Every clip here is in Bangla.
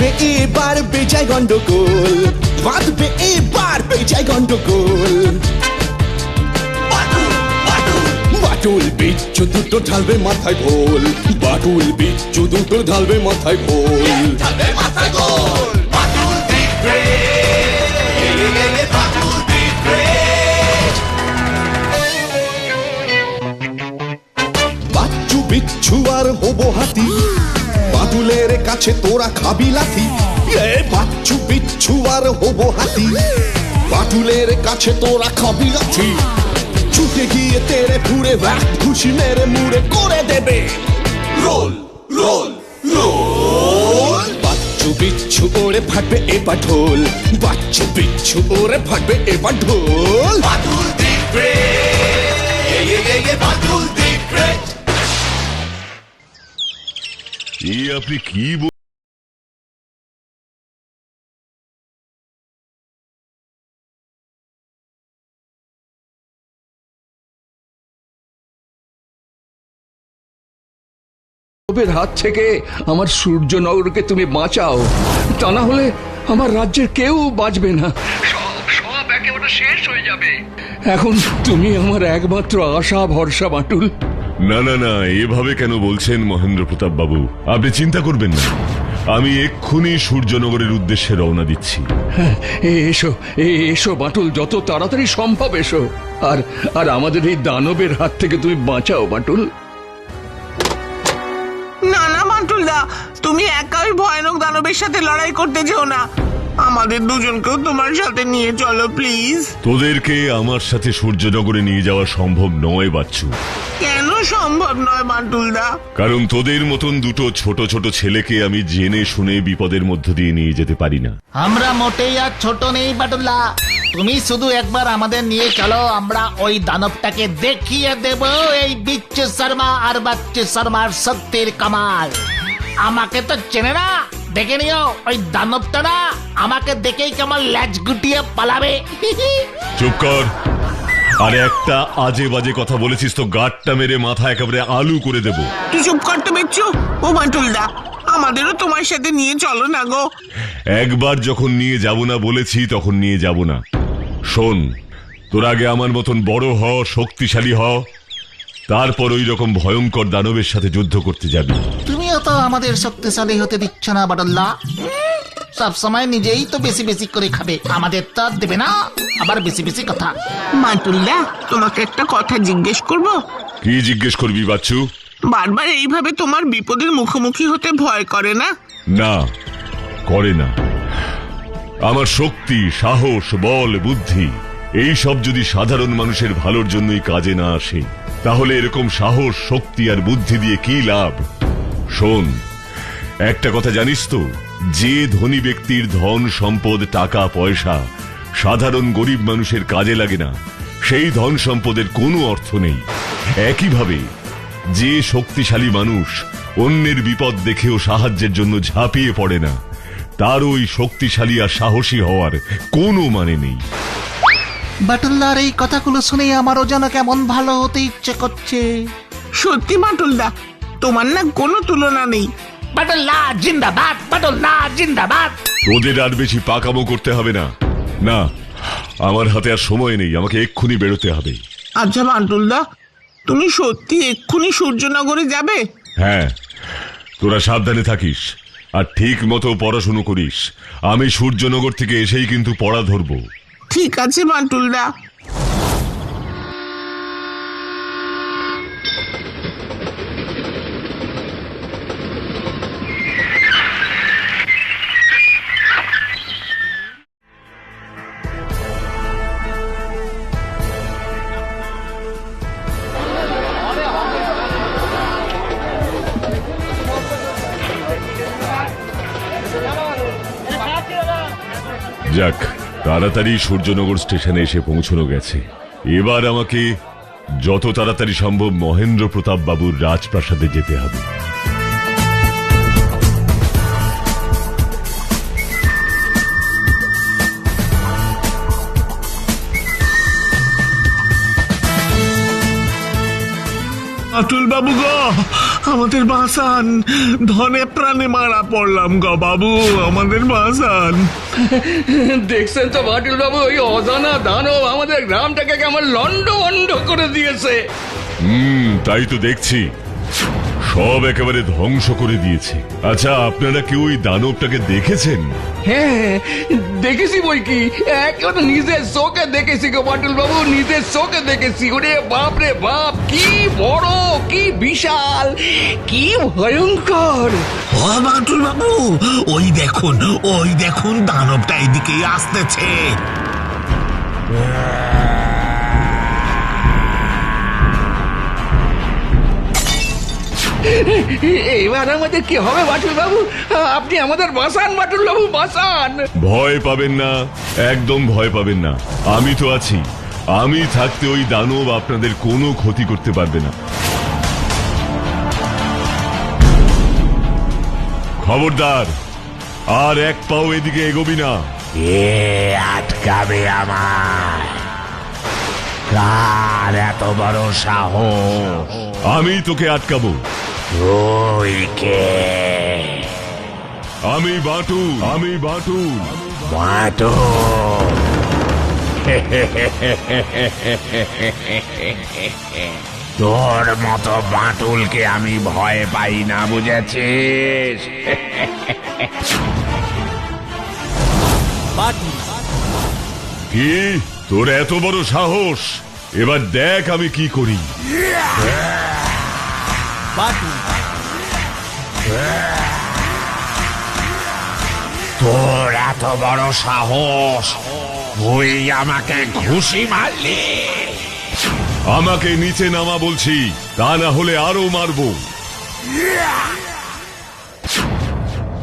বাঁধবে এবার বেজায় গন্ডগোল, বাঁধবে এবার বেজায় গন্ডগোল। বাটুল বিচ্ছু দুটো ঢালবে মাথায় ভোল, বাটুল বিচ্ছু দুটো ঢালবে মাথায় ভোল। বাচ্চু বিচ্ছু আর হবো হাতি, বাটুলের কাছে তোরা খাবি লাথি। বাচ্চু বিচ্ছু আর হবো হাতি, বাটুলের কাছে তোরা খাবি লাথি। ছুটে গিয়ে তেরে ফুড়ে ঘুষি মেরে মুড়ে করে দেবে রোল রোল রোল। বাচ্চু বিচ্ছু ওরে ফাটবে এবার ঢোল, বাচ্চু বিচ্ছু ওরে ফাটবে এবার ঢোল। বাটুল দি গ্রেট, বাটুল দি গ্রেট। আপনি কি হাত থেকে আমার সূর্যনগরকে তুমি বাঁচাও, তা না হলে আমার রাজ্যের কেউ বাঁচবে না, সব একেবারে শেষ হয়ে যাবে। এখন তুমি আমার একমাত্র আশা ভরসা বাটুল। না না না, এভাবে কেন বলছেন মহেন্দ্র প্রতাপ বাবু? আপনি চিন্তা করবেন না, আমি এক্ষুনি সূর্যনগরের উদ্দেশ্যে রওনা দিচ্ছি। এসো এসো বাটুল, যত তাড়াতাড়ি সম্ভব এসো, আর আমাদের এই দানবের হাত থেকে তুমি বাঁচাও বাটুল। না না বাটুলদা, তুমি একাই ভয়ানক দানবের সাথে লড়াই করতে যেও না, আমাদের দুজনকেও তোমার সাথে নিয়ে চলো প্লিজ। তোদেরকে আমার সাথে সূর্যনগরে নিয়ে যাওয়া সম্ভব নয় বাচ্চু। কেন সম্ভব নয় বাটুলদা? কারণ তোদের মতন দুটো ছোট ছোট ছেলেকে আমি জেনে শুনে বিপদের মধ্য দিয়ে নিয়ে যেতে পারি না। আমরা মোটেই আর ছোট নেই বাটুল্লা, তুমি শুধু একবার আমাদের নিয়ে চলো, আমরা ওই দানবটাকে দেখিয়ে দেব এই বিচ্ছু শর্মা আর বাচ্চু শর্মার সত্যের কামাল। আমাকে তো চেনে না, দেখে নিও ওই দানবটা না আমাকে দেখেই কেমন ল্যাজ গুটিয়ে পালাবে। চুপ কর, আর একটা আজে বাজে কথা বলেছিস তো গাঁটটা মেরে মাথা একেবারে আলু করে দেব। তুই চুপ করতে পেরেছো? ও বাটুলদা, আমাদেরও তোমার সাথে নিয়ে চলো না গো। একবার যখন নিয়ে যাব না বলেছি তখন নিয়ে যাব না। শোন, তোর আগে আমার মতন বড় হ, শক্তিশালী হ, তারপর ওই রকম ভয়ঙ্কর দানবের সাথে যুদ্ধ করতে যাবি। তুমিও তো আমাদের শক্তিশালী হতে দিচ্ছ না বাটুল্লা, সব সময় নিজেই তো বেশি বেশি করে খাবে, আমাদের তো দেবে না, আবার বেশি বেশি কথা। বাটুলদা, তোমাকে একটা কথা জিজ্ঞেস করবো? কি জিজ্ঞেস করবি বাচ্চু? বারবার এইভাবে তোমার বিপদের মুখোমুখি হতে ভয় করে না? না, করে না। আমার শক্তি, সাহস, বল, বুদ্ধি এই সব যদি সাধারণ মানুষের ভালোর জন্যই কাজে না আসে, তাহলে এরকম সাহস, শক্তি আর বুদ্ধি দিয়ে কি লাভ? শোন, একটা কথা জানিস তো, যে ধনী ব্যক্তির ধন সম্পদ, টাকা পয়সা সাধারণ গরিব মানুষের কাজে লাগে না, সেই ধন সম্পদের কোনো অর্থ নেই। একইভাবে যে শক্তিশালী মানুষ অন্যের বিপদ দেখেও সাহায্যের জন্য ঝাঁপিয়ে পড়ে না, তার ওই শক্তিশালী আর সাহসী হওয়ার কোনো মানে নেই। বাটুল্লার এই কথাগুলো শুনে আমারও যেন কেমন ভালো হতে ইচ্ছে করছে। সত্যি বাটুলদা, তোমার না কোনো তুলনা নেই। বাটুল্লা জিন্দাবাদ, বাটুল্লা জিন্দাবাদ। তোদের আর বেশি পাকামো করতে হবে না। না, আমার হাতে আর সময় নেই, আমাকে এক্ষুনি বেরোতে হবে। আচ্ছা বাটুলদা, তুমি সত্যি এক্ষুনি সূর্যনগরে যাবে? হ্যাঁ, তোরা সাবধানে থাকিস আর ঠিক মতো পড়াশুনো করিস। আমি সূর্যনগর থেকে এসেই কিন্তু পড়া ধরবো। ঠিক আছে বাটুলদা। যাক, তাড়াতাড়ি সূর্যনগর স্টেশনে এসে পৌঁছানো গেছে। এবার আমাকে যত তাড়াতাড়ি সম্ভব মহেন্দ্র প্রতাপ বাবুর রাজপ্রাসাদে যেতে হবে। বাটুল বাবু গো, আমাদের বাঁচান, ধনে প্রাণে মারা পড়লাম গো বাবু, আমাদের বাঁচান। দেখছেন তো বাটুল বাবু, ওই অজানা দানব আমাদের গ্রামটাকে কেমন লন্ডভন্ড করে দিয়েছে। তাই তো দেখছি, সব একেবারে ধ্বংস করে দিয়েছে। আচ্ছা, আপনারা কেউ ওই দানবটাকে দেখেছেন? হ্যাঁ, দেখেছি বই কি, একেবারে নিজের চোখে দেখেছি গো বাটুল বাবু, নিজের চোখে দেখেছি। ওরে বাপ রে বাপ, কি বড়, কি বিশাল, কি ভয়ঙ্কর। ও বাটুল বাবু, ওই দেখুন দানবটা এদিকেই আসতেছে। এবার আমাদের কি হবে বাটুল বাবু? আপনি আমাদের বাঁচান বাটুল বাবু, বাঁচান। ভয় পাবেন না, একদম ভয় পাবেন না, আমি তো আছি। আমি থাকতে ওই দানব আপনাদের কোনো ক্ষতি করতে পারবে না। খবরদার, আর এক পাও এদিকে এগোবি না। এ আটকাবে আমার, কার এত বড় সাহস? আমি তোকে আটকাবো। তুই কে? আমি বাটুল, আমি বাটুল। বাটু, তোর মতো বাটুলকে আমি ভয় পাই না, বুঝেছিস? কি তোর এত বড় সাহস? এবার দেখ আমি কি করি। তোর এত বড় সাহস, তুই আমাকে ঘুষি মারলি? আমাকে নিচে নামা বলছি, তা না হলে আরো মারবো।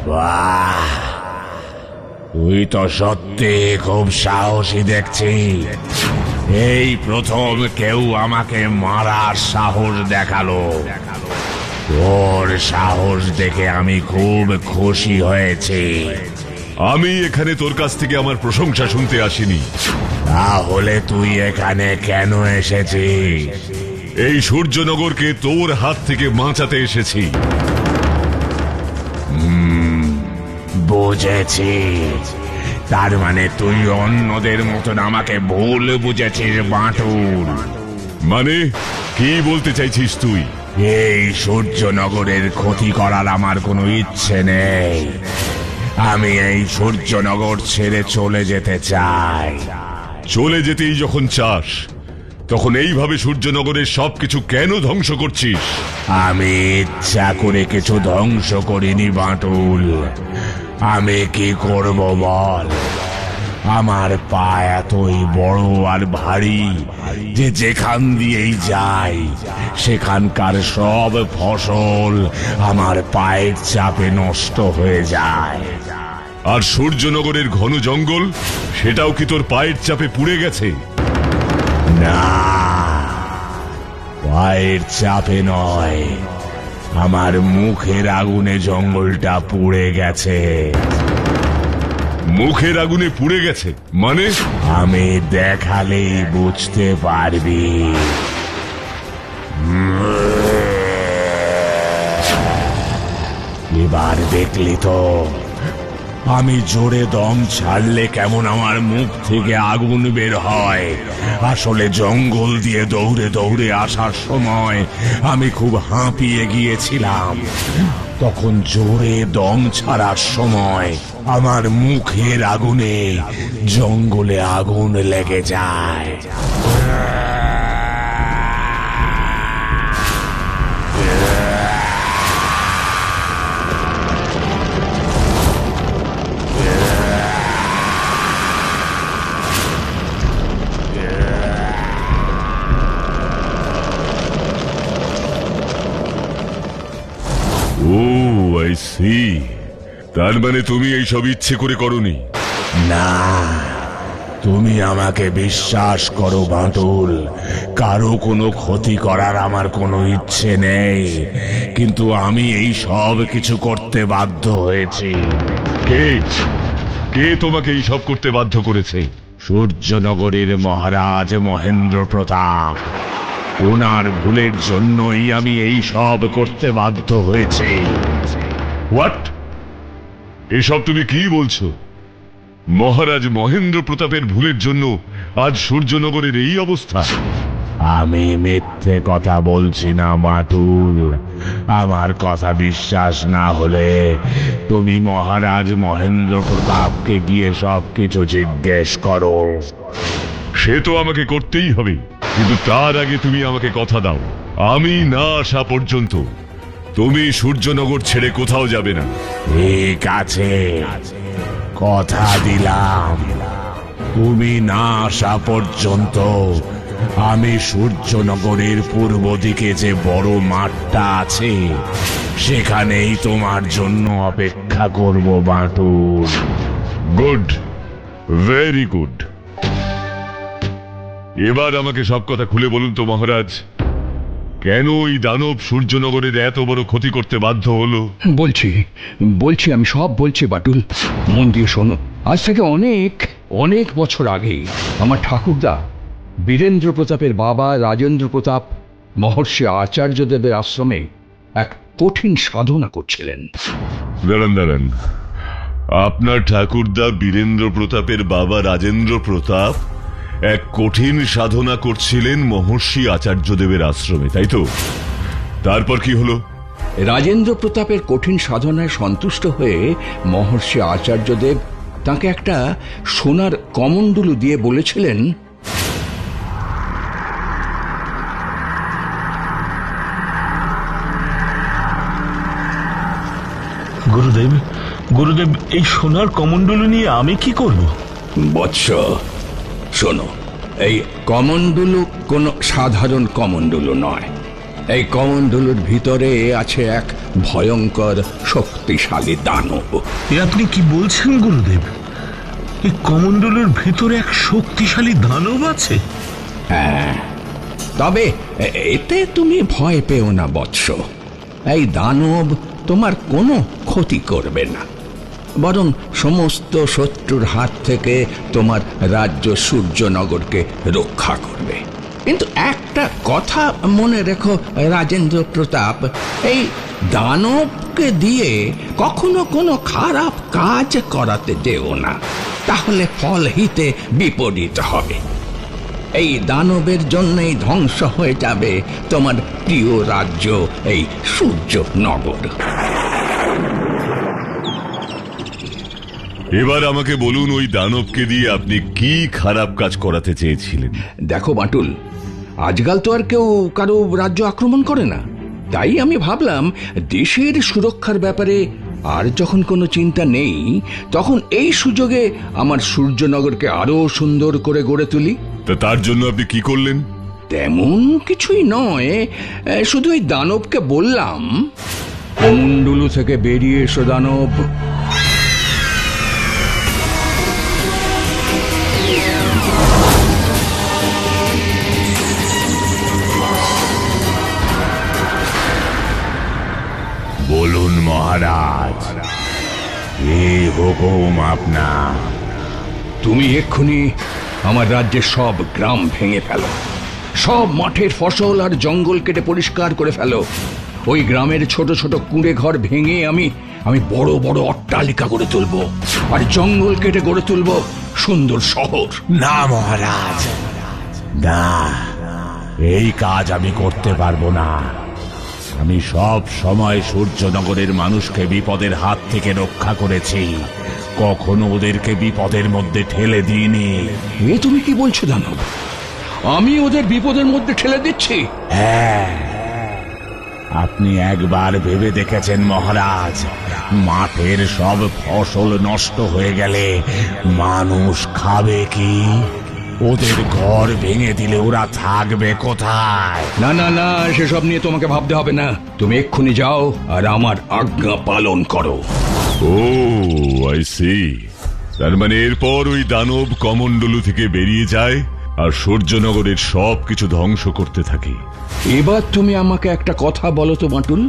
বাহ, তুই তো সত্যি খুব সাহসী দেখছি। এই প্রথম কেউ আমাকে মারার সাহস দেখালো। তোর সাহস দেখে আমি খুব খুশি হয়েছি। আমি এখানে তোর কাছ থেকে আমার প্রশংসা শুনতে আসিনি। তাহলে তুই এখানে কেন এসেছিস? এই সূর্যনগরকে তোর হাত থেকে বাঁচাতে এসেছি। বুঝেছি, তার মানে তুই অন্যদের মতন আমাকে ভুল বুঝেছিস বাটুল। মানে কি বলতে চাইছিস তুই? এই সূর্যনগরের ক্ষতি করার আমার কোনো ইচ্ছে নেই। আমি এই সূর্যনগর ছেড়ে চলে যেতে চাই। চলে যেতেই যখন চাস, তখন এইভাবে সূর্যনগরের সবকিছু কেন ধ্বংস করছিস? আমি ইচ্ছা করে কিছু ধ্বংস করিনি বাটুল। আমি কি করব বল? আমার পা এতই বড় আর ভারী যে যেখান দিয়েই যাই সেখানকার সব ফসল আমার পায়ের চাপে নষ্ট হয়ে যায়। আর সূর্যনগরের ঘন জঙ্গল, সেটাও কি তোর পায়ের চাপে পুড়ে গেছে? না, পায়ের চাপে নয়, আমার মুখের আগুনে জঙ্গলটা পুড়ে গেছে। মুখের আগুনে পুড়ে গেছে মানে? আমি দেখালেই বুঝতে পারবি। এবার দেখলি তো, আমি জোরে দম ছাড়লে কেমন আমার মুখ থেকে আগুন বের হয়। আসলে জঙ্গল দিয়ে দৌড়ে দৌড়ে আসার সময় আমি খুব হাঁপিয়ে গিয়েছিলাম। তখন জোরে দম ছাড়ার সময় আমার মুখের আগুনে জঙ্গলে আগুন লেগে যায়। ও আই সি, তার মানে তুমি এইসব ইচ্ছে করে করনি? না, তুমি আমাকে বিশ্বাস করো বাটুল, কারো কোনো ক্ষতি করার আমার কোনো ইচ্ছে নেই, কিন্তু আমি এই সব কিছু করতে বাধ্য হয়েছি। কে কে তোমাকে এইসব করতে বাধ্য করেছে? সূর্যনগরের মহারাজ মহেন্দ্র প্রতাপ। ওনার ভুলের জন্যই আমি এই সব করতে বাধ্য হয়েছি। হোয়াট? এসব তুমি কি বলছো? মহারাজ মহেন্দ্র প্রতাপের ভুলের জন্য আজ সূর্যনগরের এই অবস্থা? আমি মিথ্যে কথা বলছি না বাটুল। আমার কথা বিশ্বাস না হলে তুমি মহারাজ মহেন্দ্র প্রতাপকে গিয়ে সবকিছু জিজ্ঞেস করো। সে তো আমাকে করতেই হবে, কিন্তু তার আগে তুমি আমাকে কথা দাও, আমি না আসা পর্যন্ত তুমি সূর্যনগর ছেড়ে কোথাও যাবে না। ঠিক আছে, কথা দিলাম। তুমি না আসা পর্যন্ত আমি সূর্যনগরের পূর্ব দিকে যে বড় মাঠটা আছে সেখানেই তোমার জন্য অপেক্ষা করব বাটুল। Good, very good. এবার আমাকে সব কথা খুলে বলুন তো মহারাজ, কেন ওই দানব সূর্যনগরের এত বড় ক্ষতি করতে বাধ্য হলো? বলছি আমি সব বলছি বাটুল, মন দিয়ে শোনো। আজ থেকে অনেক অনেক বছর আগে আমার ঠাকুরদা বীরেন্দ্র প্রতাপের বাবা রাজেন্দ্র প্রতাপ মহর্ষি আচার্যদেবের আশ্রমে এক কঠিন সাধনা করছিলেন। দাঁড়ান দাঁড়ান, আপনার ঠাকুরদা বীরেন্দ্র প্রতাপের বাবা রাজেন্দ্র প্রতাপ এক কঠিন সাধনা করছিলেন মহর্ষি আচার্যদেবের আশ্রমে, তাই তো? তারপর কি হলো? রাজেন্দ্র প্রতাপের কঠিন সাধনায় সন্তুষ্ট হয়ে মহর্ষি আচার্যদেব তাকে একটা সোনার কমণ্ডলু দিয়ে বলেছিলেন, গুরুদেব, গুরুদেব, এই সোনার কমণ্ডলু নিয়ে আমি কি করব? বৎস শোনো, এই কমণ্ডলু কোনো সাধারণ কমণ্ডলু নয়। এই কমণ্ডলুর ভিতরে আছে এক ভয়ঙ্কর শক্তিশালী দানব। এ আপনি কি বলছেন গুরুদেব? এই কমণ্ডলুর ভিতরে এক শক্তিশালী দানব আছে? হ্যাঁ, তবে এতে তুমি ভয় পেও না বৎস। এই দানব তোমার কোনো ক্ষতি করবে না, বরং সমস্ত শত্রুর হাত থেকে তোমার রাজ্য সূর্যনগরকে রক্ষা করবে। কিন্তু একটা কথা মনে রেখো রাজেন্দ্র প্রতাপ, এই দানবকে দিয়ে কখনো কোনো খারাপ কাজ করাতে যেও না, তাহলে ফল হিতে বিপরীত হবে। এই দানবের জন্যই ধ্বংস হয়ে যাবে তোমার প্রিয় রাজ্য এই সূর্যনগর। এবার আমাকে বলুন, ওই দানবকে দিয়ে আপনি কি খারাপ কাজ করাতে চেয়েছিলেন? দেখো বাটুল, আজকাল তো আর কেউ কারো রাজ্য আক্রমণ করে না, তাই আমি ভাবলাম দেশের সুরক্ষার ব্যাপারে আর যখন কোনো চিন্তা নেই, তখন এই সুযোগে আমার সূর্যনগরকে আরো সুন্দর করে গড়ে তুলি। তা তার জন্য আপনি কি করলেন? তেমন কিছুই নয়, শুধু এই দানবকে বললাম, কমণ্ডলু থেকে বেরিয়ে এসো দানব। বলুন মহারাজ, এই হুকুম আপনার। তুমি এক্ষুনি আমার রাজ্যের সব গ্রাম ভেঙে ফেলো, সব মাঠের ফসল আর জঙ্গল কেটে পরিষ্কার করে ফেলো। ওই গ্রামের ছোট ছোট কুঁড়ে ঘর ভেঙে আমি বড় বড় অট্টালিকা গড়ে তুলবো, আর জঙ্গল কেটে গড়ে তুলবো সুন্দর শহর। না মহারাজ, না, এই কাজ আমি করতে পারবো না। আমি সব সময় সূর্যনগরের মানুষকে বিপদের হাত থেকে রক্ষা করেছি, কখনো ওদেরকে বিপদের মধ্যে ঠেলে দিইনি। এ তুমি কি বলছো দানব? আমি ওদের বিপদের মধ্যে ঠেলে দিচ্ছি? হ্যাঁ, আপনি একবার ভেবে দেখেছেন মহারাজ, মাঠের সব ফসল নষ্ট হয়ে গেলে মানুষ খাবে কি? ওদের ঘর ভেঙে দিলে ওরা থাকবে কোথায়? না না না, সেসব নিয়ে তোমাকে ভাবতে হবে না। তুমি এক্ষুনি যাও আর আমার আজ্ঞা পালন করো। ও আই সি, তার মানে এরপর ওই দানব কমণ্ডলু থেকে বেরিয়ে যায় আর সূর্যনগরের সব কিছু ধ্বংস করতে থাকে। এবার তুমি আমাকে একটা কথা বলো তো বাটুল,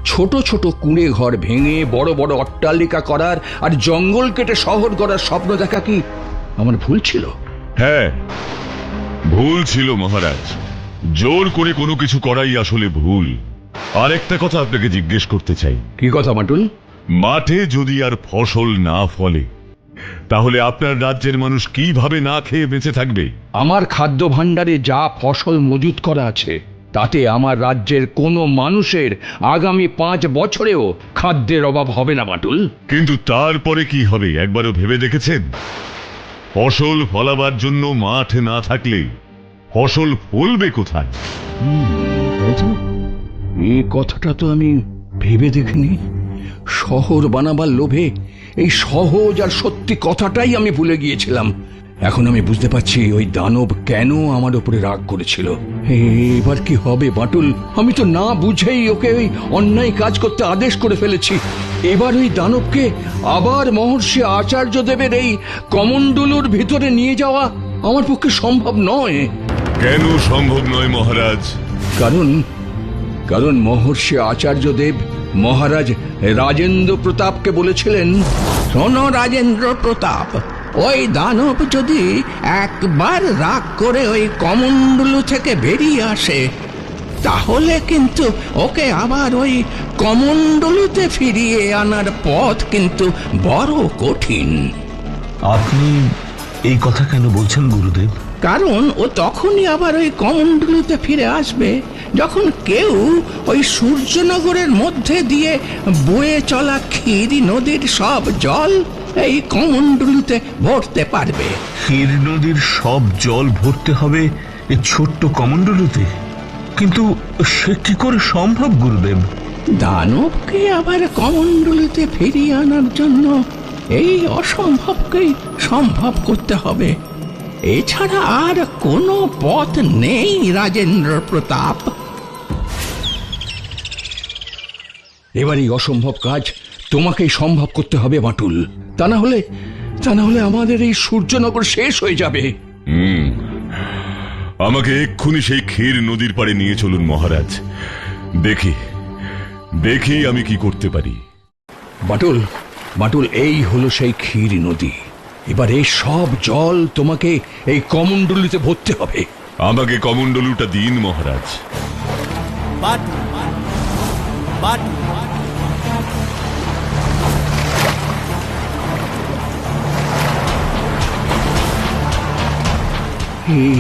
ছোট ছোট কুঁড়ে ঘর ভেঙে বড় বড় অট্টালিকা করার আর জঙ্গল কেটে শহর গড়ার স্বপ্ন দেখা কি আমার ভুল ছিল? হ্যাঁ, ভুল ছিল মহারাজ। জোর করে কোনো কিছু করাই আসলে ভুল। আর একটা কথা আপনাকে জিজ্ঞেস করতে চাই, কি কথা বাটুল? মাঠে যদি আর ফসল না ফলে তাহলে আপনার রাজ্যের মানুষ কিভাবে না খেয়ে বেঁচে থাকবে? আমার খাদ্য ভাণ্ডারে যা ফসল মজুত করা আছে তাতে আমার রাজ্যের কোনো মানুষের আগামী 5 বছরেও খাদ্যের অভাব হবে না বাটুল। কিন্তু তারপরে কি হবে একবারও ভেবে দেখেছেন? ফসল ফলাবার জন্য মাঠ না থাকলে ফসল ফলবে কোথায়? এই কথাটা তো আমি ভেবে দেখিনি। শহর বানাবার লোভে এই সহজ আর সত্যি কথাটাই আমি ভুলে গিয়েছিলাম। এখন আমি বুঝতে পারছি ওই দানব কেন আমার উপরে রাগ করেছিল। এবার কি হবে বাটুল? আমি তো না বুঝেই ওকে ওই অন্যায় কাজ করতে আদেশ করে ফেলেছি। এবার ওই দানবকে আবার মহর্ষি আচার্য দেবের এই কমণ্ডলুর ভিতরে নিয়ে যাওয়া আমার পক্ষে সম্ভব নয়। কেন সম্ভব নয় মহারাজ? কারণ মহর্ষি আচার্য দেব মহারাজ রাজেন্দ্র প্রতাপকে বলেছিলেন, শোনো রাজেন্দ্র প্রতাপ, ওই দানব যদি একবার রাগ করে ওই কমণ্ডলু থেকে বেরিয়ে আসে তাহলে কিন্তু ওকে আবার ওই কমণ্ডলুতে ফিরিয়ে আনার পথ কিন্তু বড় কঠিন। আপনি এই কথা কেন বলছেন গুরুদেব? কারণ ও তখনই আবার ওই কমণ্ডলুতে ফিরে আসবে যখন কেউ ওই সূর্যনগরের মধ্যে দিয়ে বয়ে চলা ক্ষীরি নদীর সব জল এই কমণ্ডলুতে ভরতে পারবে। ক্ষীর নদীর সব জল ভরতে হবে এই ছোট্ট কমণ্ডলুতে? কিন্তু সে কি করে সম্ভব গুরুদেব? দানবকে আবার কমণ্ডলুতে ফিরিয়ে আনার জন্য এই অসম্ভবকেই সম্ভব করতে হবে। এছাড়া আর কোনো পথ নেই রাজেন্দ্র প্রতাপ। এবার এই অসম্ভব কাজ তোমাকেই সম্ভব করতে হবে বাটুল। তা না হলে আমাদের এই সূর্যনগর শেষ হয়ে যাবে। আমাকে এক্ষুনি সেই ক্ষীর নদীর পাড়ে নিয়ে চলুন মহারাজ। দেখি আমি কি করতে পারি। বাটুল এই হলো সেই ক্ষীর নদী। এবার এই সব জল তোমাকে এই কমণ্ডলুতে ভরতে হবে। আমাকে কমণ্ডলুটা দিন মহারাজ।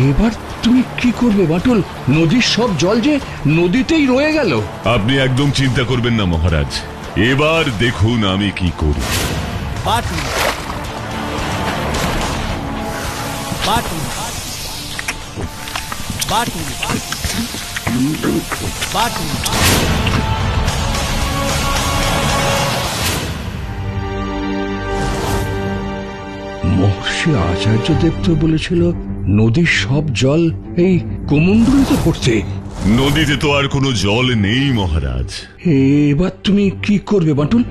এবার তুমি কি করবে বাটুল? নদীর সব জল যে নদীতেই রয়ে গেল। আপনি একদম চিন্তা করবেন না মহারাজ, এবার দেখুন আমি কি করি। মহর্ষি আচার্য দেব তো বলেছিল নদীর সব জল এই কমণ্ডলুতে পড়ছে। নদীতে তো আর কোনো জল নেই মহারাজ। এবার তুমি কি করবে বাটুল?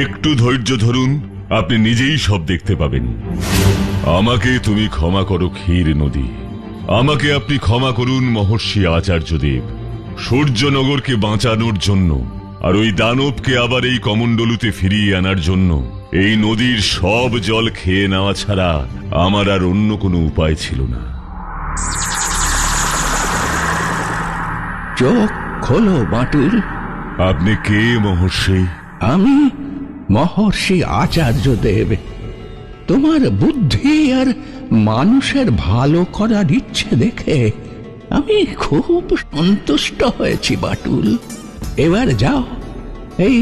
একটু ধৈর্য ধরুন, আপনি নিজেই সব দেখতে পাবেন। আমাকে তুমি ক্ষমা করো ক্ষীর নদী, আমাকে আপনি ক্ষমা করুন মহর্ষি আচার্য দেব। সূর্যনগরকে বাঁচানোর জন্য আর ওই দানবকে আবার এই কমণ্ডলুতে ফিরিয়ে আনার জন্য এই নদীর সব জল খেয়ে নেওয়া ছাড়া আমার আর অন্য কোনো উপায় ছিল না। চোখ খোলো বাটুল। আপনি কে মহর্ষি? আমি মহর্ষি আচার্য দেব। তোমার বুদ্ধি আর মানুষের ভালো করার ইচ্ছে দেখে আমি খুব সন্তুষ্ট হয়েছি বাটুল। এবার যাও, এই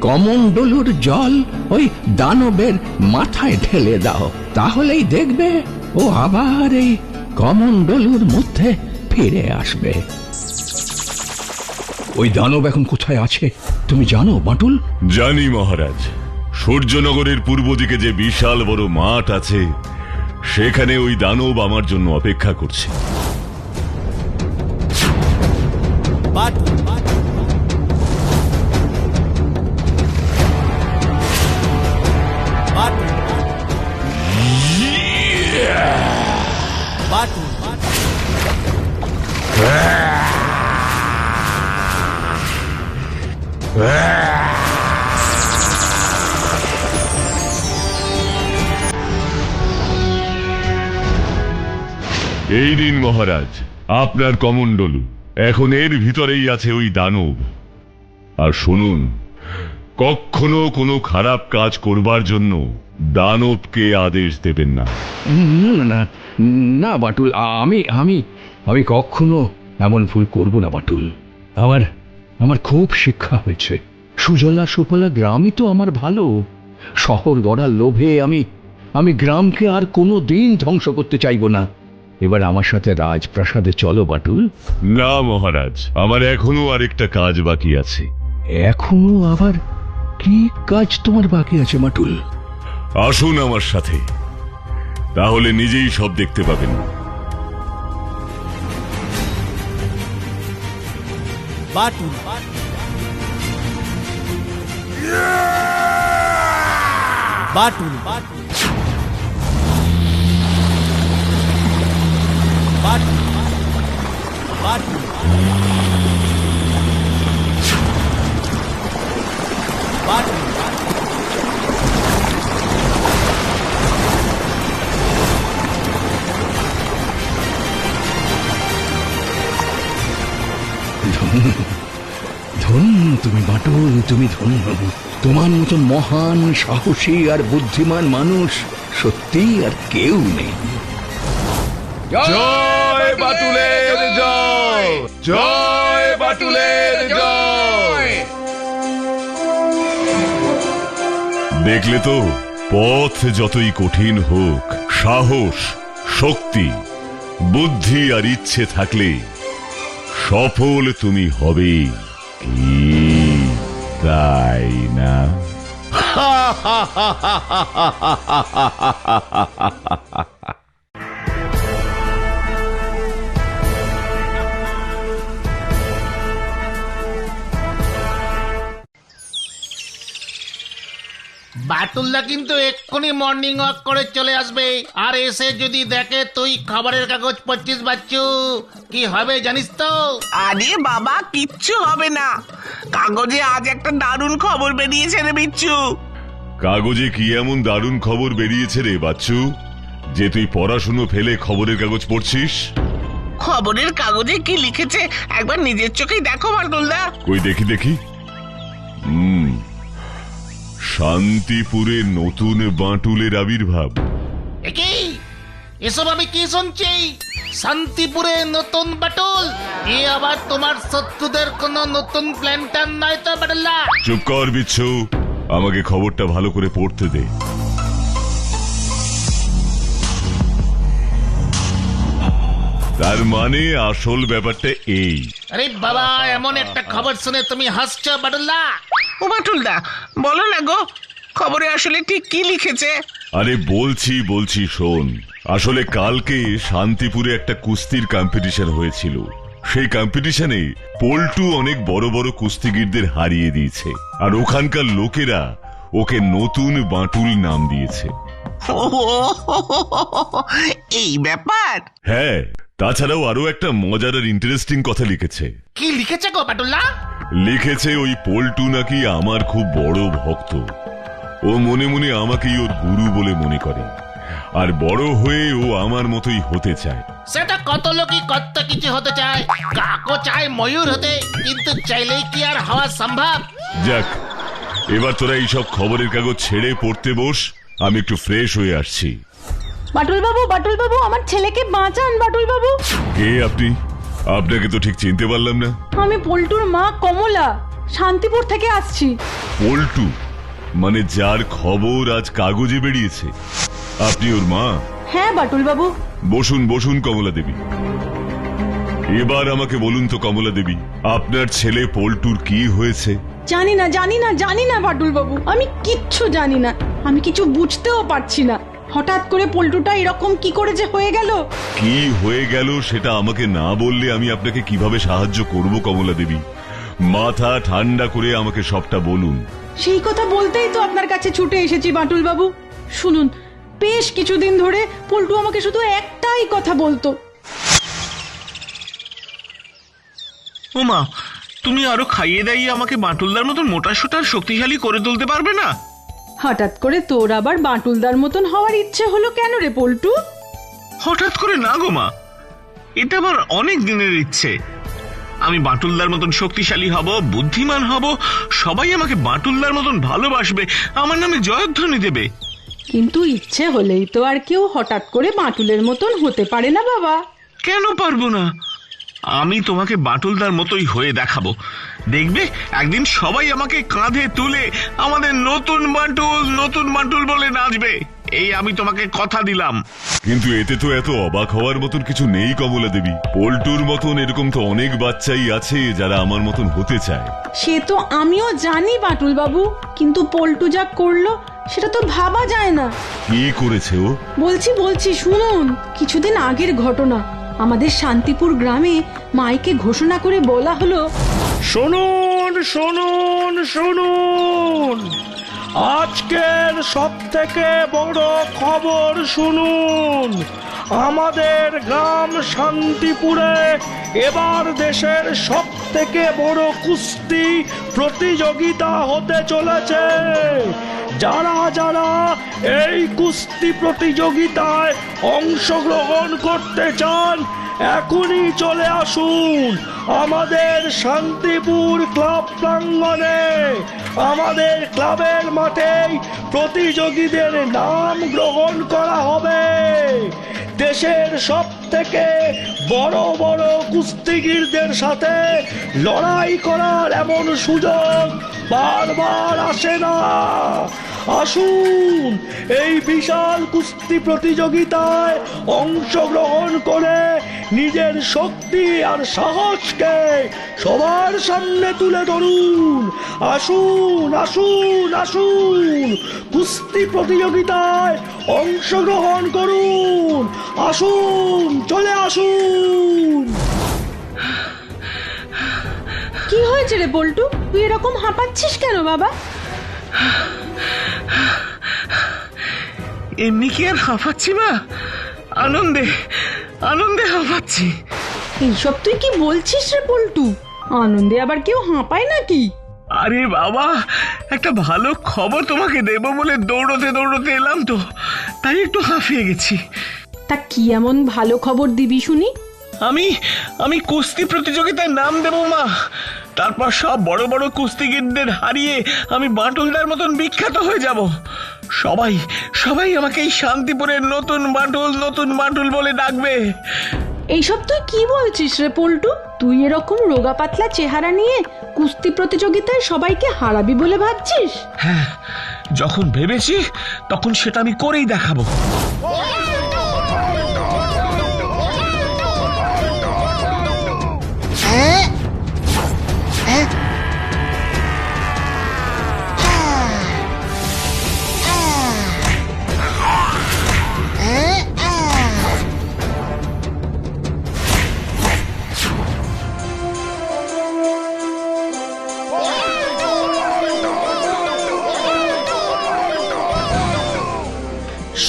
কমণ্ডলুর জল ওই দানবের মাথায় ঢেলে দাও, তাহলেই দেখবে ও আবার এই কমণ্ডলুর মধ্যে ফিরে আসবে। ওই দানব এখন কোথায় আছে তুমি জানো বাটুল? জানি মহারাজ, সূর্যনগরের পূর্ব দিকে যে বিশাল বড় মাঠ আছে সেখানে ওই দানব আমার জন্য অপেক্ষা করছে। এই নিন মহারাজ আপনার কমণ্ডলু। এখন এর ভিতরেই আছে ওই দানব। আর শুনুন, কখনো কোনো খারাপ কাজ করবার জন্য দানবকে আদেশ দেবেন না। না না বাটুল, আমি আমি আমি কখনো এমন ভুল করব না বাটুল। আমার আমার খুব শিক্ষা হয়েছে। সুজলা সুফলা গ্রামই তো আমার ভালো। শহর গড়ার লোভে আমি গ্রামকে আর কোনো দিন ধ্বংস করতে চাইব না। এবার আমার সাথে রাজপ্রাসাদে চলো বাটুল। না মহারাজ, আমার এখনো আরেকটা কাজ বাকি আছে। এখনো আবার কি কাজ তোমার বাকি আছে বাটুল? আসুন আমার সাথে, তাহলে নিজেই সব দেখতে পাবেন। বাটুল বাটুল বাটুল বাটুল বাটুল ধন্য তুমি বাটুল, তুমি ধন্য। তোমার মতন মহান, সাহসী আর বুদ্ধিমান মানুষ সত্যিই আর কেউ নেই। জয় বাটুলের জয়, জয় বাটুলের জয়। দেখলে তো, পথ যতই কঠিন হোক, সাহস, শক্তি, বুদ্ধি আর ইচ্ছে থাকলে সফল তুমি হবে, কি তাই না? বাটুলদা কিন্তু এক্ষুনি মর্নিং ওয়াক করে চলে আসবে। আর এসে যদি দেখে তুই খবরের কাগজ পড়ছিস বাচ্চু, কি হবে জানিস তো? আরে বাবা, কিচ্ছু হবে না। কাগজে আজ একটা দারুণ খবর বেরিয়েছে রে বিচ্ছু। কাগজে কি এমন দারুণ খবর বেরিয়েছে রে বাচ্চু, যে তুই পড়াশুনো ফেলে খবরের কাগজ পড়ছিস? খবরের কাগজে কি লিখেছে একবার নিজের চোখেই দেখো বাটুলদা। কই দেখি দেখি। শান্তিপুরে নতুন বাঁটুলের আবির্ভাব। কি এসব আমি কি শুনছি? শান্তিপুরে নতুন বাটুল? এ আবার তোমার শত্রুদের কোন নতুন প্ল্যান নয় তো বাটুলদা? চুপ কর বিচ্ছু, আমাকে খবরটা ভালো করে পড়তে দে। তার মানে আসল ব্যাপারটা এই। আরে বাবা, এমন একটা খবর শুনে তুমি হাসছো বাটুলদা? ও বাটুলদা, বলো না গো, খবরে আসলে ঠিক কি লিখেছে? আরে বলছি শোন। আসলে কালকে শান্তিপুরে একটা কুস্তির কম্পিটিশন হয়েছিল। সেই কম্পিটিশনে পল্টু অনেক বড় বড় কুস্তিগীরদের হারিয়ে দিয়েছে, আর ওখানকার লোকেরা ওকে নতুন বাঁটুল নাম দিয়েছে। এই ব্যাপার? হ্যাঁ, তাছাড়াও আরো একটা মজার আর ইন্টারেস্টিং কথা লিখেছে। কি লিখেছে গো বাটুলদা? লিখেছে ওই পল্টু নাকি আমার খুব বড় ভক্ত। ও মনে মনে আমাকেই ওর গুরু বলে মনে করে, আর বড় হয়ে ও আমার মতোই হতে চায়। সেটা কত লোকই কত কিছু হতে চায়। কাকও চায় ময়ূর হতে, কিন্তু চাইলেই কি আর হওয়া সম্ভব? যাক, এবার তোরা এইসব খবরের কাগজ ছেড়ে পড়তে বস, আমি একটু ফ্রেশ হয়ে আসছি। বাটুল বাবু, আমার ছেলেকে বাঁচান বাটুল বাবু। কে আপনি? আপনাকে তো ঠিক চিনতে পারলাম না। আমি পল্টুর মা কমলা, শান্তিপুর থেকে আসছি। পল্টু মানে যার খবর আজ কাগজে বেরিয়েছে, আপনি ওর মা? হ্যাঁ বাটুল বাবু। বসুন কমলা দেবী। এবার আমাকে বলুন তো কমলা দেবী, আপনার ছেলে পল্টুর কি হয়েছে? জানি না বাটুল বাবু, আমি কিচ্ছু জানি না। আমি কিছু বুঝতেও পারছি না। হঠাৎ করে পল্টুটা এরকম কি করে যে হয়ে গেল। কি হয়ে গেল সেটা আমাকে না বললে আমি আপনাকে কিভাবে সাহায্য করব কমলা দেবী? মাথা ঠান্ডা করে আমাকে সবটা বলুন। সেই কথা বলতেই তো আপনার কাছে ছুটে এসেছি বাটুল বাবু। শুনুন, বেশ কিছুদিন ধরে পল্টু আমাকে শুধু একটাই কথা বলতো। ওমা, তুমি আরো খাইয়ে দাইয়ে আমাকে বাটুলদার মতন মোটা সোটার শক্তিশালী করে তুলতে পারবে না? হঠাৎ করে তোর আবার বাটুলদার মতন হওয়ার ইচ্ছে হলো কেন রে পল্টু? হঠাৎ করে না গো মা, এটা আমার অনেক দিনের ইচ্ছে। আমি বাটুলদার মতন শক্তিশালী হব, বুদ্ধিমান হব, সবাই আমাকে বাটুলদার মতন ভালোবাসবে, আমার নামে জয়ধ্বনি দেবে। কিন্তু ইচ্ছে হলেই তো আর কেউ হঠাৎ করে বাঁটুলের মতন হতে পারে না বাবা। কেন পারবো না? আমি তোমাকে বাটুলদার মতোই হয়ে দেখাবো। দেখবে একদিন সবাই আমাকে কাঁধে তুলে আমাদের নতুন বাটুল বলে নাচবে। এই আমি তোমাকে কথা দিলাম। কিন্তু এতে তো এত অবাক হওয়ার মতন কিছু নেই কমলা দেবী। পল্টুর মতন এরকম তো অনেক বাচ্চাই আছে যারা আমার মতন হতে চায়। সে তো আমিও জানি বাটুল বাবু, কিন্তু পল্টু যা করলো সেটা তো ভাবা যায় না। কে করেছে ও? বলছি শুনুন, কিছুদিন আগের ঘটনা। আমাদের শান্তিপুর গ্রামে মাইকে ঘোষণা করে বলা হলো, শুনুন শুনুন শুনুন, আজকের সব থেকে বড় খবর শুনুন। আমাদের গ্রাম শান্তিপুরে এবার দেশের সব থেকে বড় কুস্তি প্রতিযোগিতা হতে চলেছে। যারা যারা এই কুস্তি প্রতিযোগিতায় অংশগ্রহণ করতে চান এখনই চলে আসুন আমাদের শান্তিপুর ক্লাব প্রাঙ্গণে। আমাদের ক্লাবের মাঠেই প্রতিযোগীদের নাম গ্রহণ করা হবে। দেশের সব থেকে বড় বড় কুস্তিগীরদের সাথে লড়াই করার এমন সুযোগ বারবার আসে না। আসুন এই বিশাল কুস্তি প্রতিযোগিতায় অংশগ্রহণ করে নিজের শক্তি আর সাহসকে সবার সামনে তুলে ধরুন। আসুন আসুন আসুন, কুস্তি প্রতিযোগিতায় অংশগ্রহণ করুন। আসুন, চলে আসুন। কি হয়েছে রে পল্টু, তুই এরকম হাঁপাচ্ছিস কেন বাবা? এমনি কি আর হাঁপাচ্ছি মা? আনন্দে হাঁপাচ্ছি। এইসব তুই কি বলছিস রে পল্টু? আনন্দে আবার কেউ হাঁপায় নাকি? আরে বাবা, একটা ভালো খবর তোমাকে দেবো বলে দৌড়তে এলাম তো, তাই একটু হাঁপিয়ে গেছি। তা কি এমন ভালো খবর দিবি শুনি? আমি কুস্তি প্রতিযোগিতায় নাম দেবো মা। তারপর সব বড় বড় কুস্তিগীরদের হারিয়ে আমি বাটুলদার মতন বিখ্যাত হয়ে যাব। সবাই আমাকে এই শান্তিপুরের নতুন বাটুল বলে ডাকবে। এইসব তুই কি বলছিস রে পল্টু? তুই এরকম রোগা পাতলা চেহারা নিয়ে কুস্তি প্রতিযোগিতায় সবাইকে হারাবি বলে ভাবছিস? হ্যাঁ, যখন ভেবেছি তখন সেটা আমি করেই দেখাবো।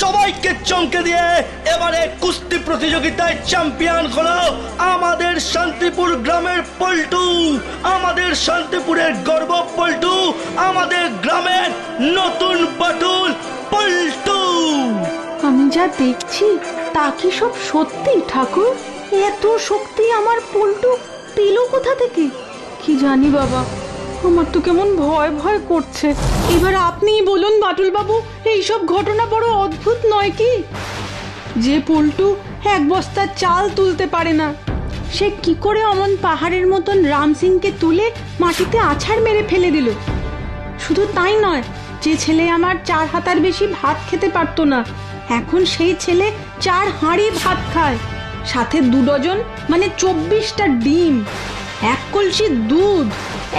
সবাইকে চমকে দিয়ে এবারে কুস্তি প্রতিযোগিতায় চ্যাম্পিয়ন হলো আমাদের শান্তিপুর গ্রামের পল্টু। আমাদের শান্তিপুরের গর্ব পল্টু, আমাদের গ্রামের নতুন বাটুল পল্টু। আমি যা দেখছি তা কি সব সত্যি ঠাকুর? এত শক্তি আমার পল্টু পেল কোথা থেকে? কি জানি বাবা, আমার তো কেমন ভয় ভয় করছে। এবার আপনিই বলুন বাটুল বাবু, এইসব ঘটনা বড় অদ্ভুত নয় কি? যে পল্টু এক বস্তা চাল তুলতে পারে না, সে কি করে অমন পাহাড়ের মতন রাম সিংকে তুলে মাটিতে আছাড় মেরে ফেলে দিল? শুধু তাই নয়, যে ছেলে আমার 4 হাতার বেশি ভাত খেতে পারতো না, এখন সেই ছেলে 4 হাঁড়ি ভাত খায়, সাথে 2 ডজন মানে 24টা ডিম, 1 কলসি দুধ,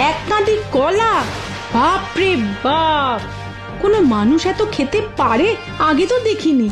1 কাঁদি কলা। বাপরে বাপ, কোনো মানুষ এত খেতে পারে আগে তো দেখিনি।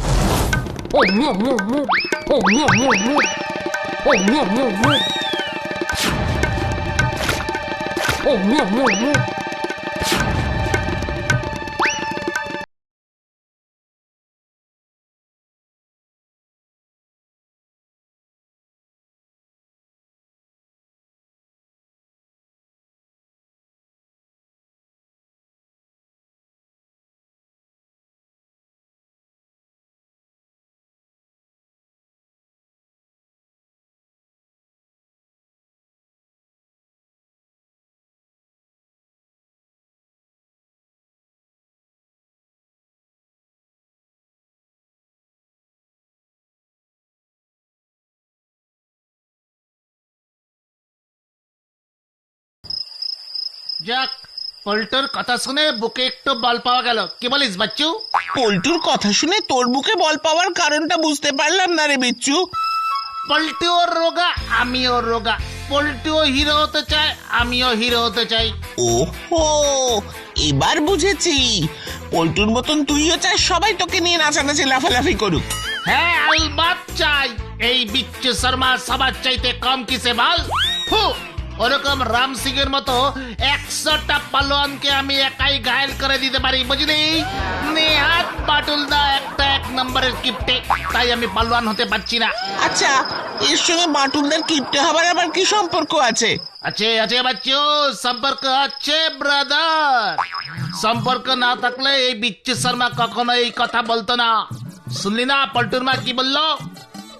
যাক, পল্টুর কথা শুনে বুকে একটু বল পাওয়া গেল। কি বলিস বাচ্চু? পল্টুর কথা শুনে তোর বুকে বল পাওয়ার কারণটা বুঝতে পারলাম না রে বিচ্ছু। পল্টুও রোগা, আমিও রোগা। পল্টুও হিরো হতে চায়, আমিও হিরো হতে চাই। ওহো, এবার বুঝেছি। পল্টুর মতন তুইও চাস সবাই তোকে নিয়ে নাচানাচি লাফালাফি করুক। হ্যাঁ, আলবাত চাই। এই বিচ্ছু শর্মা সবার চাইতে কম কিসে বল? ওরকম রাম সিং এর মতো 100টা পালোয়ানকে আমি একাই ঘায়েল করে দিতে পারি, বুঝলি? নেহাত বাটুলদা একটা 1 নম্বরের কিপ্টে, তাই আমি পালোয়ান হতে পারছি না। আচ্ছা, এর সঙ্গে বাটুলদার কিপ্টে হবার আবার কি সম্পর্ক আছে? আছে আছে বাচ্চু, সম্পর্ক আছে ব্রাদার। সম্পর্ক না থাকলে এই বিচ্ছু শর্মা কখনো এই কথা বলতো না। শুনলি না পল্টুর মা কি বললো?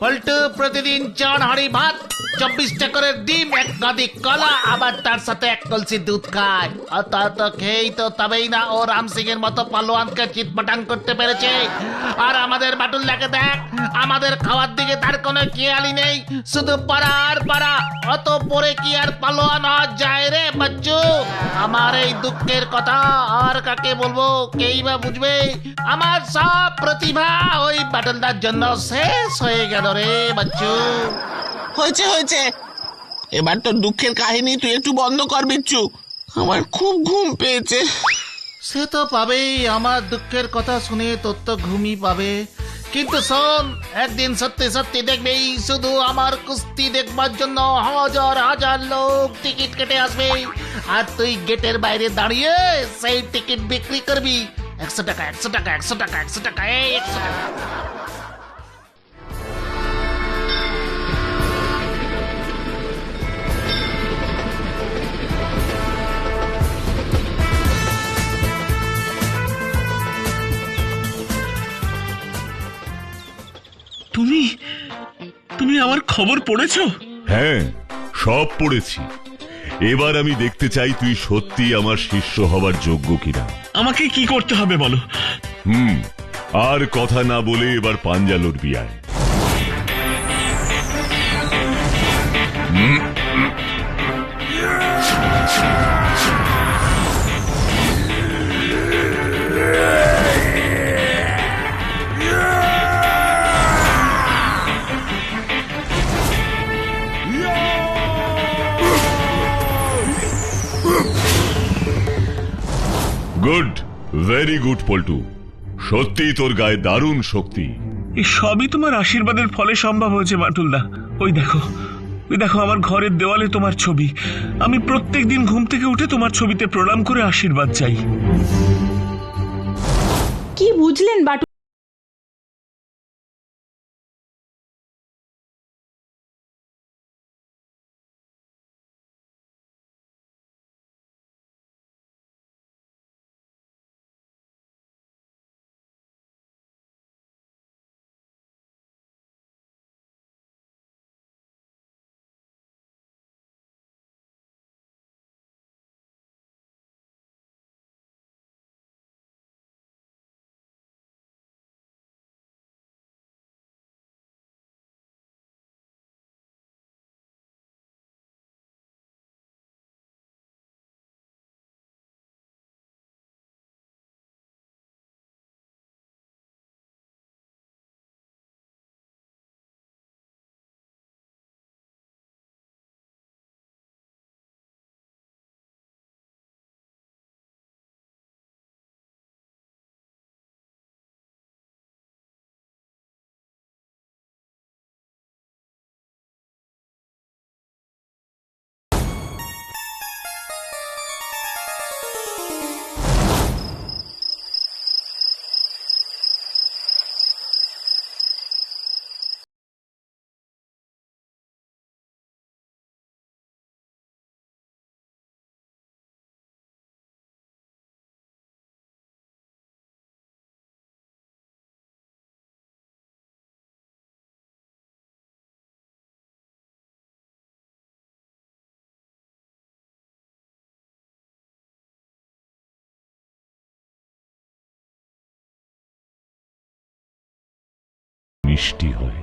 পল্টু প্রতিদিন 4 হাঁড়ি ভাত, 24টা করে ডিম, 1 গাদি কলা, আবার তার সাথে 1 কলসি দুধ খায়। আর তা তো খেয়েই তো তবেই না ও রাম সিং এর মতো পালোয়ানকে চিৎপাটাং করতে পেরেছে। আর আমাদের বাটুলদাকে দেখ, আমাদের খাওয়ার দিকে তার কোনো খেয়ালই নেই, শুধু পাড়া আর পাড়া। অত পরে কি আর পালোয়ান হওয়া যায় রে বাচ্চু? আমার এই দুঃখের কথা আর কাকে বলবো, কেই বা বুঝবে? আমার সব প্রতিভা ওই বাটুলদার জন্য শেষ হয়ে গেল রে বাচ্চু। হয়েছে হয়েছে, এবার তোর দুঃখের কাহিনী তুই একটু বন্ধ কর বিচ্ছু। আমার খুব ঘুম পেয়েছে। সে তো পাবেই, আমার দুঃখের কথা শুনে তোর তো ঘুমই পাবে। কিন্তু শোন, একদিন সত্যি সত্যি দেখবেই শুধু আমার কুস্তি দেখবার জন্য হাজার হাজার লোক টিকিট কেটে আসবে, আর তুই গেটের বাইরে দাঁড়িয়ে সেই টিকিট বিক্রি করবি। 100 টাকা, 100 টাকা, 100 টাকা, 100 টাকা, এই 100 টাকা। তুমি আমার খবর পড়েছো? হ্যাঁ, সব পড়েছি। এবার আমি দেখতে চাই তুই সত্যি আমার শিষ্য হবার যোগ্য কিনা। আমাকে কি করতে হবে বলো? আর কথা না বলে এবার পাঞ্জা লড়বি আয়। Good, very good Paltu. সত্যি তোর গায়ে দারুণ শক্তি। এই সবই তোমার আশীর্বাদের ফলে সম্ভব হয়েছে বাটুলদা। ওই দেখো আমার ঘরের দেওয়ালে তোমার ছবি। আমি প্রত্যেক দিন ঘুম থেকে উঠে তোমার ছবিতে প্রণাম করে আশীর্বাদ চাই। কি বুঝলেন বাটু? মিষ্টি হয়।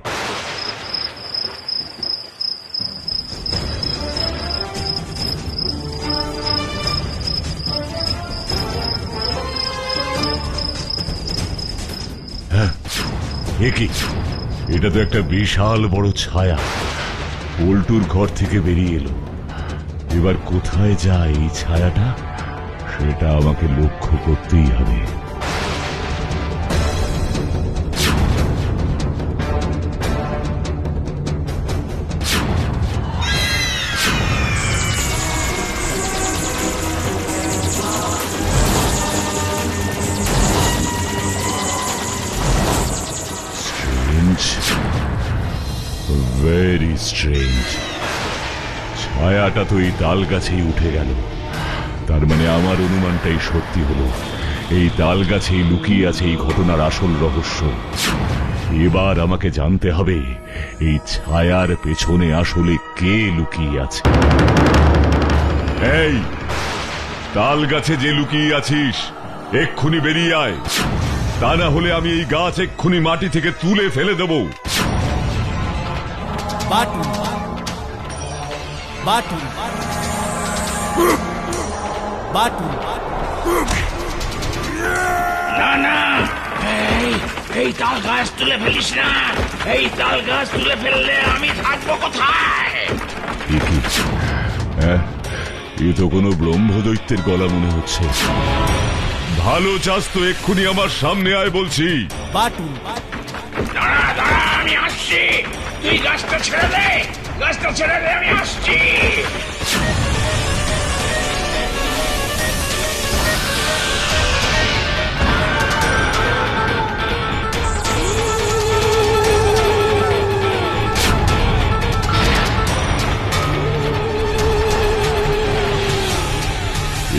কি, এটা তো একটা বিশাল বড় ছায়া পল্টুর ঘর থেকে বেরিয়ে এলো। এবার কোথায় যায় এই ছায়াটা, সেটা আমাকে লক্ষ্য করতেই হবে। Very strange. ছায়াটা তো এই তাল গাছেই উঠে গেল। তার মানে আমার অনুমানটাই সত্যি হলো, এই তাল গাছেই লুকিয়ে আছে এই ঘটনার আসল রহস্য। এবার আমাকে জানতে হবে এই ছায়ার পেছনে আসলে কে লুকিয়ে আছে। এই তাল গাছে যে লুকিয়ে আছিস, এক্ষুনি বেরিয়ে আয়, তা না হলে আমি এই গাছ এক্ষুনি মাটি থেকে তুলে ফেলে দেব। বাটুল বাটুল বাটুল না না, এই তাল গাছ তুলে ফেলিস না। এই তাল গাছ তুলে ফেললে আমি থাকবো কোথায়? এ তো কোনো ব্রহ্মদৈত্যের গলা মনে হচ্ছে। ভালো চাস তো এক্ষুনি আমার সামনে আয় বলছি। বাটুল দাঁড়া দাঁড়া, আমি আসছি। তুই গাছটা ছেড়ে দে, গাছটা ছেড়ে দে, আমি আসছি।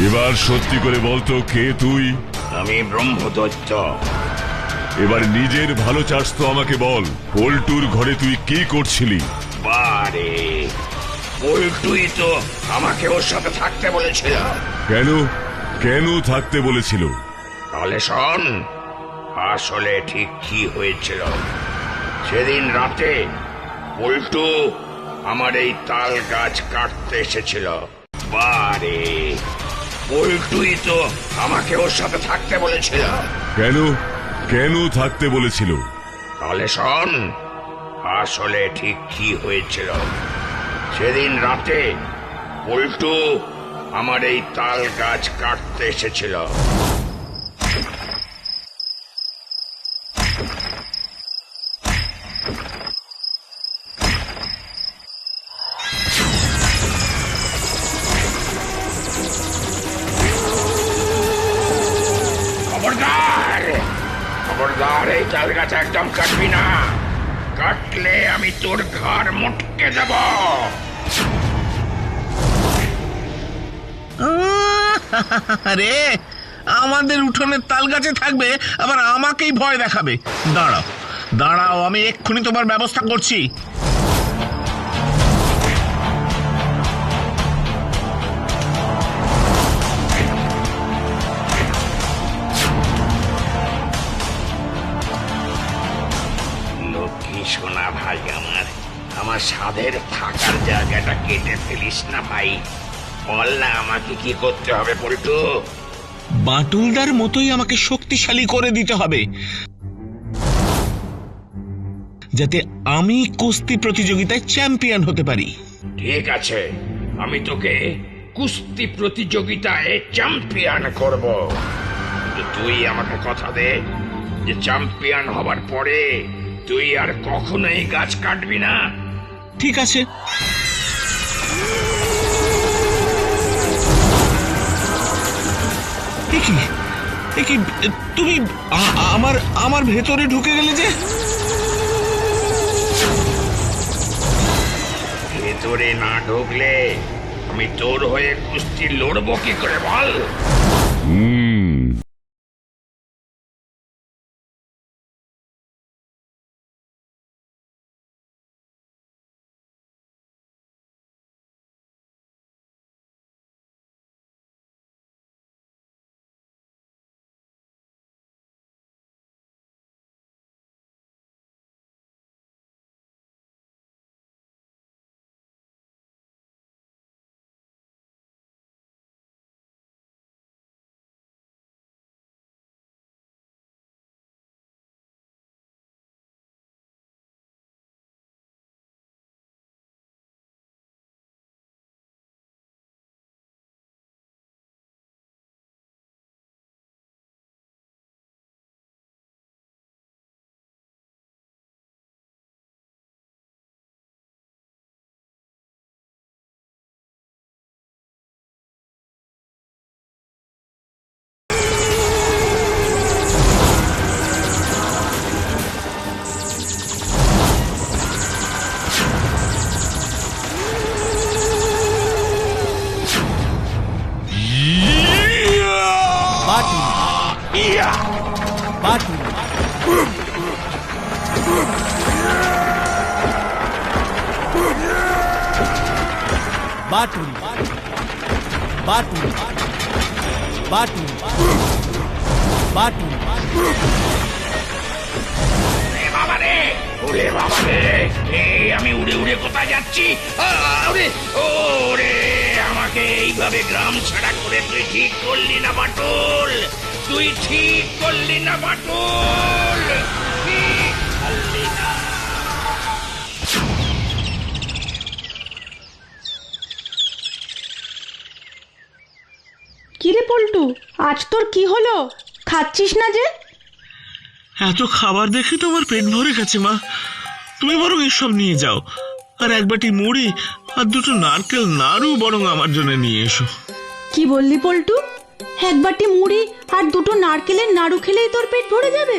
এবার সত্যি করে বলতো কে তুই? আমি ব্রহ্মদৈত্য। এবার নিজের ভালো চাস তো আমাকে বল, পল্টুর ঘরে তুই কি করছিলি? বারে, পল্টুই তো আমাকে ওর সাথে থাকতে বলেছিল। কেন কেন থাকতে বলেছিল? তাহলে শোন, আসলে ঠিক কি হয়েছিল। সেদিন রাতে পল্টু আমার এই তাল গাছ কাটতে এসেছিল। বারে, পল্টুই তো আমাকে ওর সাথে থাকতে বলেছিল। কেন কেন থাকতে বলেছিল? তাহলে শোন, আসলে ঠিক কি হয়েছিল। সেদিন রাতে পল্টু আমার এই তাল গাছ কাটতে এসেছিল। খবরদার, খবরদার, এই তাল গাছ একদম কাটবি না। কাটলে আমি তোর ঘাড় মটকে দেব। আরে, আমাদের উঠোনের তাল গাছে থাকবে, আবার আমাকেই ভয় দেখাবে। দাঁড়াও দাঁড়াও, আমি এক্ষুনি তোমার ব্যবস্থা করছি। লক্ষ্মী সোনা ভাই আমার, আমার সাধের থাকার জায়গাটা কেটে ফেলিস না ভাই। বল না আমাকে কি করতে হবে পল্টু? বাটুলদার মতোই আমাকে শক্তিশালী করে দিতে হবে, যাতে আমি কুস্তি প্রতিযোগিতায় চ্যাম্পিয়ন হতে পারি। ঠিক আছে, আমি তোকে কুস্তি প্রতিযোগিতায় চ্যাম্পিয়ন করব। কিন্তু তুই আমাকে কথা দে যে চ্যাম্পিয়ন হবার পরে তুই আর কখনোই গাছ কাটবি না। ঠিক আছে। তুমি আমার ভেতরে ঢুকে গেলে যে? ভেতরে না ঢুকলে আমি তোর হয়ে কুস্তি লড়বো কি করে বল? বাটুল বাটুল বাটুল বাটুল বাটুল আমি উড়ে উড়ে কোথায় যাচ্ছি? ওরে আমাকে এইভাবে গ্রাম ছাড়া করে তুই ঠিক করলি না বাটুল, তুই ঠিক করলি না বাটুল, ঠিক করলি না। কিরে পল্টু, আজ তোর কি হলো? খাচ্ছিস না যে? এত খাবার দেখে তো আমার পেট ভরে গেছে মা। তুমি বরং এসব নিয়ে যাও, আর এক বাটি মুড়ি আর দুটো নারকেল নাড়ু বরং আমার জন্য নিয়ে এসো। কি বললি পল্টু? এক বাটি মুড়ি আর দুটো নারকেলের নাড়ু খেলেই তোর পেট ভরে যাবে?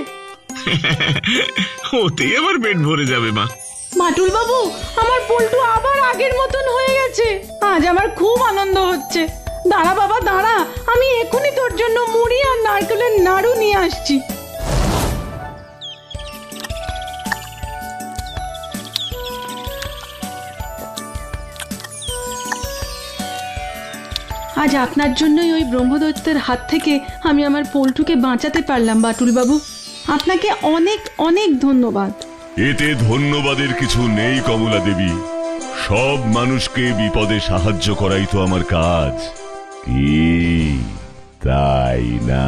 ওতেই আমার পেট ভরে যাবে মা। বাটুল বাবু, আমার পল্টু আবার আগের মতন হয়ে গেছে। আজ আমার খুব আনন্দ হচ্ছে। দাঁড়া বাবা দাঁড়া, আমি এখনই তোর জন্য মুড়ি আর নারকেলের নাড়ু নিয়ে আসছি। আজ আপনার জন্যই ওই ব্রহ্মদৈত্যের হাত থেকে আমি আমার পল্টুকে বাঁচাতে পারলাম বাটুল বাবু। আপনাকে অনেক অনেক ধন্যবাদ। এতে ধন্যবাদের কিছু নেই কমলা দেবী, সব মানুষকে বিপদে সাহায্য করাই তো আমার কাজ, কি তাই না?